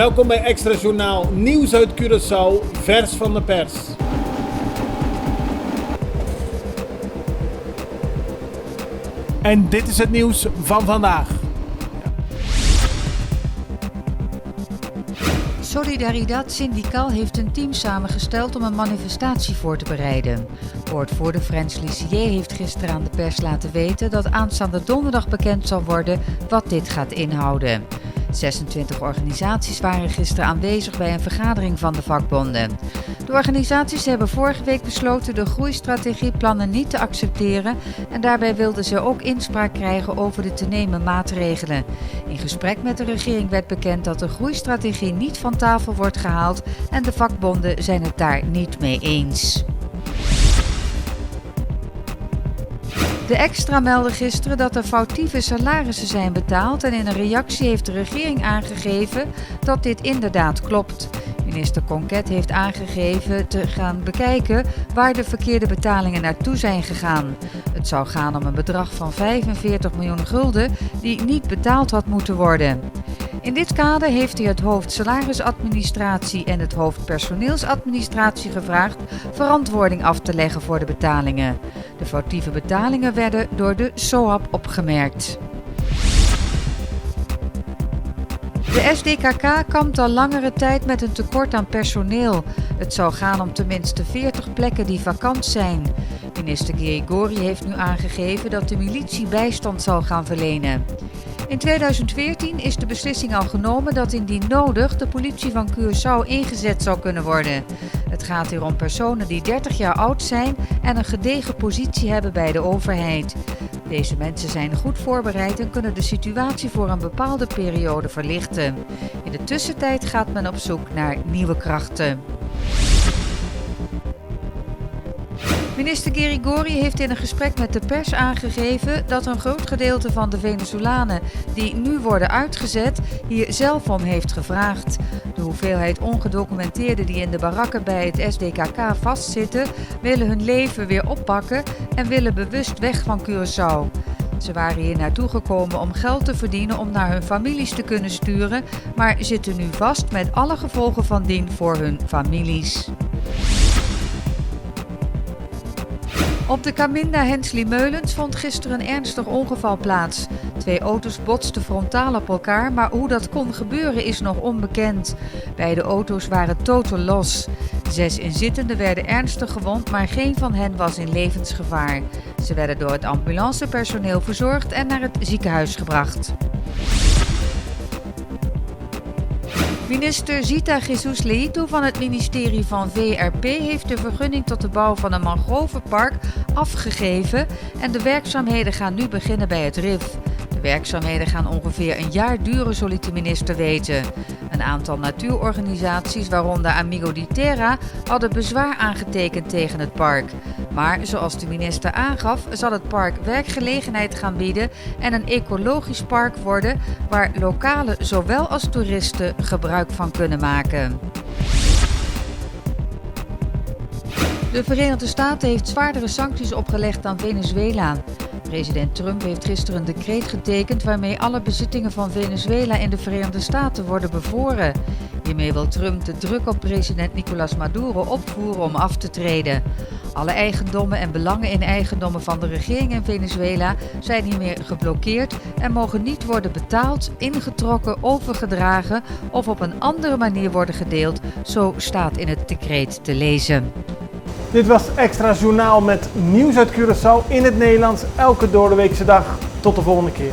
Welkom bij Extra Journaal, nieuws uit Curaçao, vers van de pers. En dit is het nieuws van vandaag. Solidaridad Syndical heeft een team samengesteld om een manifestatie voor te bereiden. Woordvoerder Frans Lissier heeft gisteren aan de pers laten weten dat aanstaande donderdag bekend zal worden wat dit gaat inhouden. 26 organisaties waren gisteren aanwezig bij een vergadering van de vakbonden. De organisaties hebben vorige week besloten de groeistrategieplannen niet te accepteren en daarbij wilden ze ook inspraak krijgen over de te nemen maatregelen. In gesprek met de regering werd bekend dat de groeistrategie niet van tafel wordt gehaald en de vakbonden zijn het daar niet mee eens. De Extra meldde gisteren dat er foutieve salarissen zijn betaald en in een reactie heeft de regering aangegeven dat dit inderdaad klopt. Minister Conquet heeft aangegeven te gaan bekijken waar de verkeerde betalingen naartoe zijn gegaan. Het zou gaan om een bedrag van 45 miljoen gulden die niet betaald had moeten worden. In dit kader heeft hij het hoofd salarisadministratie en het hoofd personeelsadministratie gevraagd verantwoording af te leggen voor de betalingen. De foutieve betalingen werden door de SOAP opgemerkt. De SDKK kampt al langere tijd met een tekort aan personeel. Het zou gaan om tenminste 40 plekken die vakant zijn. Minister Gregori heeft nu aangegeven dat de militie bijstand zal gaan verlenen. In 2014 is de beslissing al genomen dat indien nodig de politie van Curaçao ingezet zou kunnen worden. Het gaat hier om personen die 30 jaar oud zijn en een gedegen positie hebben bij de overheid. Deze mensen zijn goed voorbereid en kunnen de situatie voor een bepaalde periode verlichten. In de tussentijd gaat men op zoek naar nieuwe krachten. Minister Gregori heeft in een gesprek met de pers aangegeven dat een groot gedeelte van de Venezolanen die nu worden uitgezet hier zelf om heeft gevraagd. De hoeveelheid ongedocumenteerden die in de barakken bij het SDKK vastzitten willen hun leven weer oppakken en willen bewust weg van Curaçao. Ze waren hier naartoe gekomen om geld te verdienen om naar hun families te kunnen sturen, maar zitten nu vast met alle gevolgen van dien voor hun families. Op de Caminda Hensley-Meulens vond gisteren een ernstig ongeval plaats. 2 auto's botsten frontaal op elkaar, maar hoe dat kon gebeuren is nog onbekend. Beide auto's waren totaal los. 6 inzittenden werden ernstig gewond, maar geen van hen was in levensgevaar. Ze werden door het ambulancepersoneel verzorgd en naar het ziekenhuis gebracht. Minister Zita Jesus Leito van het ministerie van VRP heeft de vergunning tot de bouw van een mangrovenpark afgegeven en de werkzaamheden gaan nu beginnen bij het RIF. De werkzaamheden gaan ongeveer een jaar duren, zo liet de minister weten. Een aantal natuurorganisaties, waaronder Amigo di Terra, hadden bezwaar aangetekend tegen het park. Maar zoals de minister aangaf, zal het park werkgelegenheid gaan bieden en een ecologisch park worden waar lokalen zowel als toeristen gebruik van kunnen maken. De Verenigde Staten heeft zwaardere sancties opgelegd aan Venezuela. President Trump heeft gisteren een decreet getekend waarmee alle bezittingen van Venezuela in de Verenigde Staten worden bevroren. Hiermee wil Trump de druk op president Nicolás Maduro opvoeren om af te treden. Alle eigendommen en belangen in eigendommen van de regering in Venezuela zijn hiermee geblokkeerd en mogen niet worden betaald, ingetrokken, overgedragen of op een andere manier worden gedeeld, zo staat in het decreet te lezen. Dit was Extra Journaal met nieuws uit Curaçao in het Nederlands, elke doordeweekse dag. Tot de volgende keer.